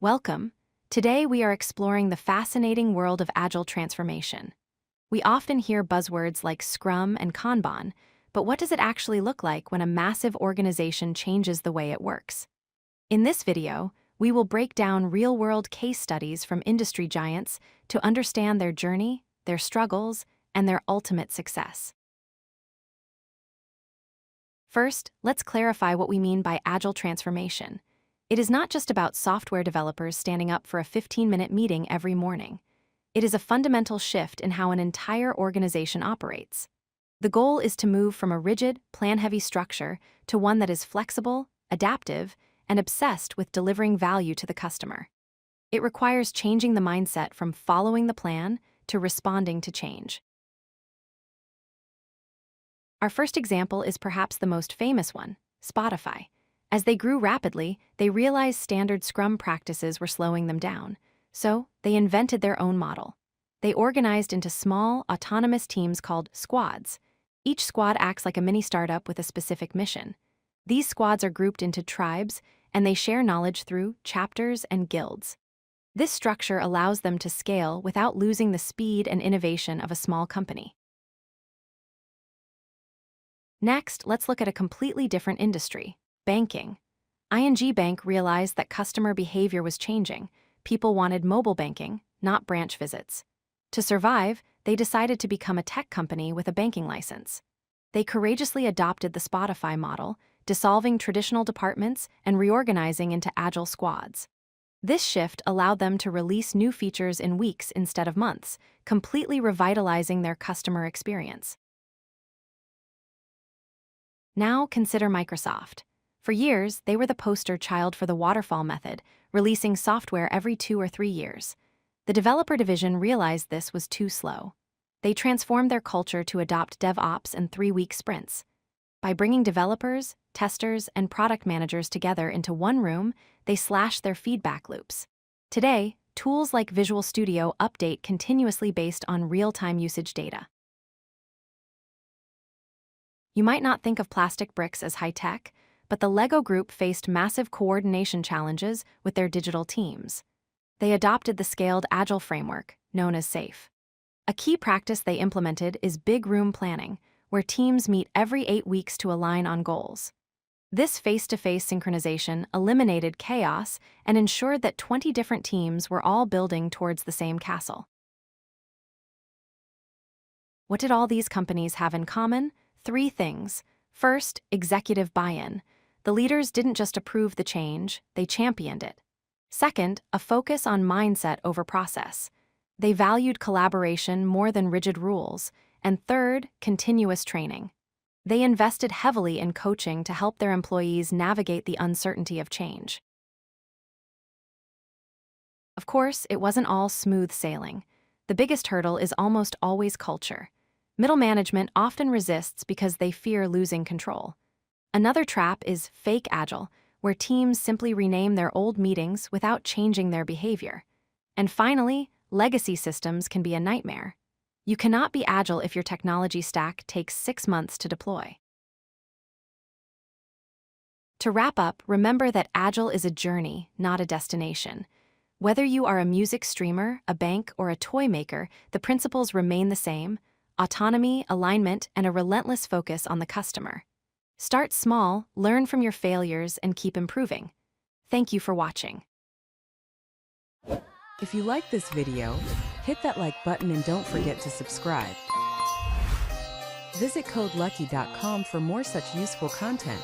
Welcome. Today we are exploring the fascinating world of Agile Transformation. We often hear buzzwords like Scrum and Kanban, but what does it actually look like when a massive organization changes the way it works? In this video, we will break down real-world case studies from industry giants to understand their journey, their struggles, and their ultimate success. First, let's clarify what we mean by Agile Transformation. It is not just about software developers standing up for a 15-minute meeting every morning. It is a fundamental shift in how an entire organization operates. The goal is to move from a rigid, plan-heavy structure to one that is flexible, adaptive, and obsessed with delivering value to the customer. It requires changing the mindset from following the plan to responding to change. Our first example is perhaps the most famous one, Spotify. As they grew rapidly, they realized standard Scrum practices were slowing them down, so they invented their own model. They organized into small, autonomous teams called squads. Each squad acts like a mini startup with a specific mission. These squads are grouped into tribes, and they share knowledge through chapters and guilds. This structure allows them to scale without losing the speed and innovation of a small company. Next, let's look at a completely different industry. Banking. ING Bank realized that customer behavior was changing. People wanted mobile banking, not branch visits. To survive, they decided to become a tech company with a banking license. They courageously adopted the Spotify model, dissolving traditional departments and reorganizing into agile squads. This shift allowed them to release new features in weeks instead of months, completely revitalizing their customer experience. Now consider Microsoft. For years, they were the poster child for the waterfall method, releasing software every 2 or 3 years. The developer division realized this was too slow. They transformed their culture to adopt DevOps and 3-week sprints. By bringing developers, testers, and product managers together into one room, they slashed their feedback loops. Today, tools like Visual Studio update continuously based on real-time usage data. You might not think of plastic bricks as high-tech, but the Lego Group faced massive coordination challenges with their digital teams. They adopted the scaled Agile framework, known as SAFe. A key practice they implemented is big room planning, where teams meet every 8 weeks to align on goals. This face-to-face synchronization eliminated chaos and ensured that 20 different teams were all building towards the same castle. What did all these companies have in common? 3 things. First, executive buy-in. The leaders didn't just approve the change, they championed it. Second, a focus on mindset over process. They valued collaboration more than rigid rules. And third, continuous training. They invested heavily in coaching to help their employees navigate the uncertainty of change. Of course, it wasn't all smooth sailing. The biggest hurdle is almost always culture. Middle management often resists because they fear losing control. Another trap is fake agile, where teams simply rename their old meetings without changing their behavior. And finally, legacy systems can be a nightmare. You cannot be agile if your technology stack takes 6 months to deploy. To wrap up, remember that agile is a journey, not a destination. Whether you are a music streamer, a bank, or a toy maker, the principles remain the same: autonomy, alignment, and a relentless focus on the customer. Start small, learn from your failures, and keep improving. Thank you for watching. If you like this video, hit that like button and don't forget to subscribe. Visit codelucky.com for more such useful content.